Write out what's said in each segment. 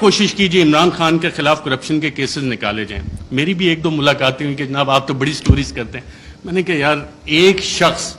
کوشش کیجیے عمران خان کے خلاف کرپشن کے کیسز نکالے جائیں. میری بھی ایک دو ملاقاتیں ہوئی کہ جناب آپ تو بڑی سٹوریز کرتے ہیں. میں نے کہا یار ایک شخص,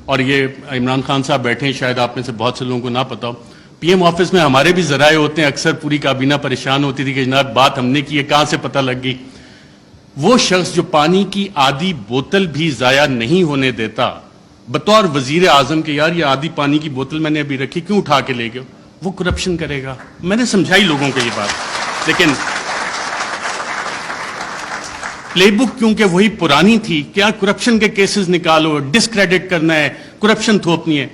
اور یہ عمران خان صاحب بیٹھے ہیں, شاید آپ میں سے بہت سے لوگوں کو نہ پتا ہو, پی ایم آفس میں ہمارے بھی ذرائع ہوتے ہیں, اکثر پوری کابینہ پریشان ہوتی تھی کہ جناب بات ہم نے کی ہے, کہاں سے پتہ لگ گئی. وہ شخص جو پانی کی آدھی بوتل بھی ضائع نہیں ہونے دیتا بطور وزیر اعظم کے, یار یہ آدھی پانی کی بوتل میں نے ابھی رکھی, کیوں اٹھا کے لے گئے, وہ کرپشن کرے گا. میں نے سمجھائی لوگوں کو یہ بات, لیکن پلے بک کیونکہ وہی پرانی تھی, کیا کرپشن کے کیسز نکالو, ڈسکریڈٹ کرنا ہے, کرپشن تھوپنی ہے.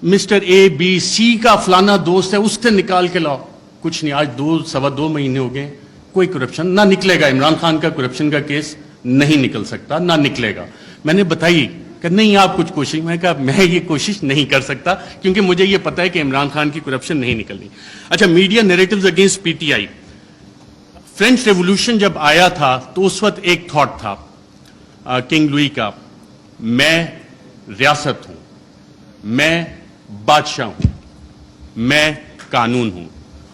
مسٹر اے بی سی کا فلانا دوست ہے, اس سے نکال کے لاؤ. کچھ نہیں, آج 2.25 مہینے ہو گئے, کوئی کرپشن نہ نکلے گا. عمران خان کا کرپشن کا کیس نہیں نکل سکتا, نہ نکلے گا. میں نے بتائی کہ نہیں آپ کچھ کوشش, میں نے کہا میں یہ کوشش نہیں کر سکتا کیونکہ مجھے یہ پتا ہے کہ عمران خان کی کرپشن نہیں نکلنی. اچھا, media narratives against P T I. French revolution جب آیا تھا تو اس وقت ایک تھاٹ تھا کنگ لوئی کا, میں ریاست ہوں, میں بادشاہ ہوں, میں قانون ہوں.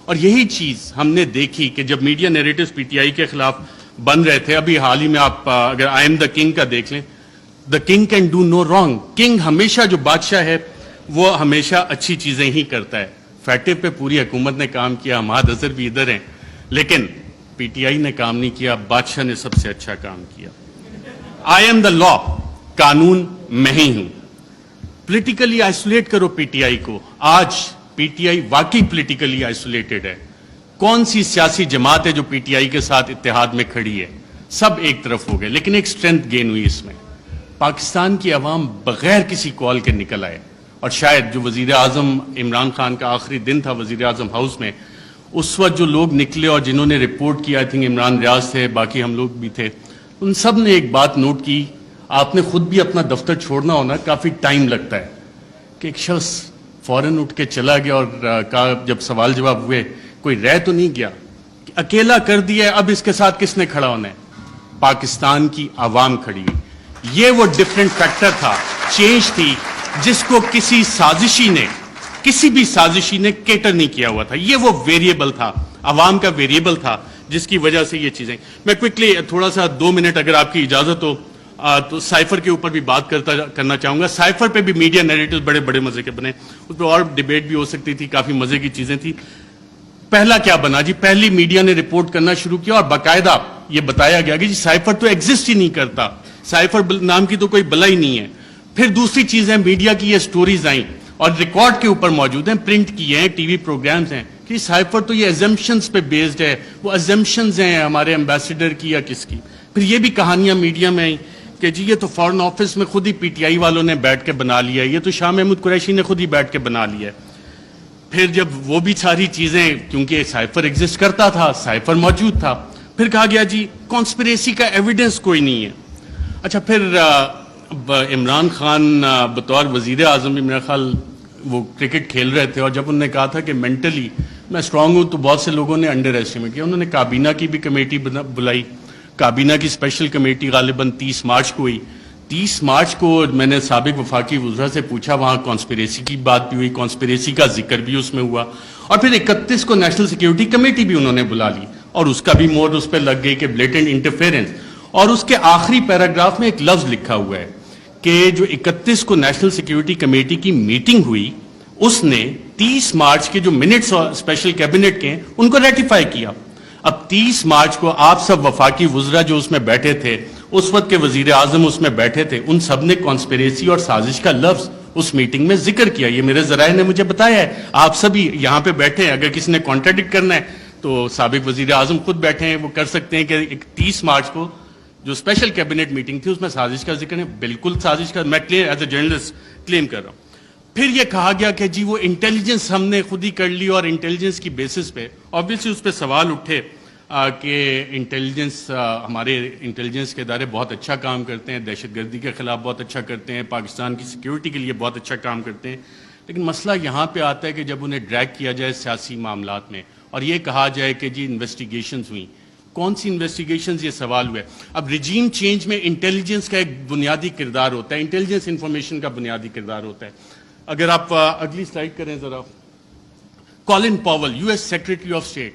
اور یہی چیز ہم نے دیکھی کہ جب media narratives P T I کے خلاف بن رہے تھے, ابھی حال ہی میں آپ اگر آئی ایم دا کنگ کا دیکھ لیں, the king can do no wrong. King ہمیشہ, جو بادشاہ ہے وہ ہمیشہ اچھی چیزیں ہی کرتا ہے. فیٹے پہ پوری حکومت نے کام کیا, ہماد اظہر بھی ادھر ہیں, لیکن پی ٹی آئی نے کام نہیں کیا, بادشاہ نے سب سے اچھا کام کیا. آئی ایم دا لا, قانون میں ہی ہوں. پولیٹیکلی آئسولیٹ کرو پی ٹی آئی کو. آج پی ٹی آئی واقعی پولیٹیکلی آئسولیٹڈ ہے. کون سی سیاسی جماعت ہے جو پی ٹی آئی کے ساتھ اتحاد میں کھڑی ہے؟ سب ایک طرف ہو گئے, لیکن ایک سٹرینتھ گین ہوئی اس میں. پاکستان کی عوام بغیر کسی کال کے نکل آئے, اور شاید جو وزیر اعظم عمران خان کا آخری دن تھا وزیر اعظم ہاؤس میں, اس وقت جو لوگ نکلے اور جنہوں نے رپورٹ کیا, آئی تھنک عمران ریاض تھے, باقی ہم لوگ بھی تھے, ان سب نے ایک بات نوٹ کی. آپ نے خود بھی اپنا دفتر چھوڑنا ہونا, کافی ٹائم لگتا ہے, کہ ایک شخص فوراً اٹھ کے چلا گیا اور کہا, جب سوال جواب ہوئے, کوئی رہ تو نہیں گیا, اکیلا کر دیا, اب اس کے ساتھ کس نے کھڑا ہونا ہے؟ پاکستان کی عوام کھڑی ہوئی. یہ وہ ڈفرینٹ فیکٹر تھا, چینج تھی, جس کو کسی بھی سازشی نے کیٹر نہیں کیا ہوا تھا. یہ وہ ویریبل تھا, عوام کا ویریبل تھا, جس کی وجہ سے یہ چیزیں. میں کوئکلی تھوڑا سا 2 منٹ اگر آپ کی اجازت ہو تو سائفر کے اوپر بھی بات کرنا چاہوں گا. سائفر پہ بھی میڈیا نیریٹیوز بڑے بڑے مزے کے بنے, اس پہ اور ڈیبیٹ بھی ہو سکتی تھی, کافی مزے کی چیزیں تھی. پہلا کیا بنا جی, پہلی میڈیا نے رپورٹ کرنا شروع کیا اور باقاعدہ یہ بتایا گیا کہ جی سائفر تو ایگزسٹ ہی نہیں کرتا, سائفر نام کی تو کوئی بلا ہی نہیں ہے. پھر دوسری چیزیں, میڈیا کی یہ سٹوریز آئیں اور ریکارڈ کے اوپر موجود ہیں, پرنٹ کیے ہیں, ٹی وی پروگرامز ہیں, کہ سائفر تو یہ ایزمپشنز پہ بیسڈ ہے. وہ ایزمپشنز ہیں ہمارے ایمبیسڈر کی یا کس کی. پھر یہ بھی کہانیاں میڈیا میں آئیں کہ جی یہ تو فارن آفس میں خود ہی پی ٹی آئی والوں نے بیٹھ کے بنا لیا ہے, یہ تو شاہ محمود قریشی نے خود ہی بیٹھ کے بنا لیا ہے. پھر جب وہ بھی ساری چیزیں, کیونکہ سائفر ایگزسٹ کرتا تھا, سائفر موجود تھا, پھر کہا گیا جی کانسپریسی کا ایویڈنس کوئی نہیں ہے. اچھا, پھر عمران خان بطور وزیر اعظم, میرا خیال وہ کرکٹ کھیل رہے تھے, اور جب انہوں نے کہا تھا کہ مینٹلی میں اسٹرانگ ہوں, تو بہت سے لوگوں نے انڈر ایسٹیمیٹ کیا. انہوں نے کابینہ کی بھی کمیٹی بلائی, کابینہ کی اسپیشل کمیٹی غالباً 30 مارچ کو ہوئی. 30 مارچ کو میں نے سابق وفاقی وزراء سے پوچھا, وہاں کانسپریسی کی بات بھی ہوئی, کانسپریسی کا ذکر بھی اس میں ہوا, اور پھر 31 کو نیشنل سیکیورٹی کمیٹی بھی انہوں نے بلا لی, اور اس کا بھی مور اس پہ لگ گئی کہ بلیٹنٹ انٹرفیرنس. اور اس کے آخری پیراگراف میں ایک لفظ لکھا ہوا ہے کہ جو 31 کو نیشنل سیکیورٹی کمیٹی کی میٹنگ ہوئی, اس نے 30 مارچ کے جو منٹس اسپیشل کیبنٹ کے ہیں ان کو ریٹیفائی کیا. اب 30 مارچ کو آپ سب وفاقی وزراء جو اس میں بیٹھے تھے, اس وقت کے وزیر اعظم اس میں بیٹھے تھے, ان سب نے کانسپریسی اور سازش کا لفظ اس میٹنگ میں ذکر کیا. یہ میرے ذرائع نے مجھے بتایا ہے, آپ سبھی یہاں پہ بیٹھے ہیں, اگر کسی نے کانٹراڈکٹ کرنا ہے تو سابق وزیر اعظم خود بیٹھے ہیں, وہ کر سکتے ہیں کہ 30 مارچ کو جو اسپیشل کیبنٹ میٹنگ تھی اس میں سازش کا ذکر ہے. بالکل سازش کا, میں ایز اے جرنلسٹ کلیم کر رہا ہوں. پھر یہ کہا گیا کہ جی وہ انٹیلیجنس ہم نے خود ہی کر لی, اور انٹیلیجنس کی بیسس پہ آبویسلی اس پہ سوال اٹھے کہ انٹیلیجنس, ہمارے انٹیلیجنس کے ادارے بہت اچھا کام کرتے ہیں, دہشت گردی کے خلاف بہت اچھا کرتے ہیں, پاکستان کی سیکیورٹی کے لیے بہت اچھا کام کرتے ہیں. لیکن مسئلہ یہاں پہ آتا ہے کہ جب انہیں ڈریگ کیا جائے سیاسی معاملات میں, اور یہ کہا جائے کہ جی انویسٹیگیشنز ہوئیں, کون سی انویسٹیگیشنز, یہ سوال ہوا ہے. اب ریجیم چینج میں انٹیلیجنس کا ایک بنیادی کردار ہوتا ہے, انٹیلیجنس انفارمیشن کا بنیادی کردار ہوتا ہے. اگر آپ اگلی سلائڈ کریں ذرا, Colin Powell, US secretary of state,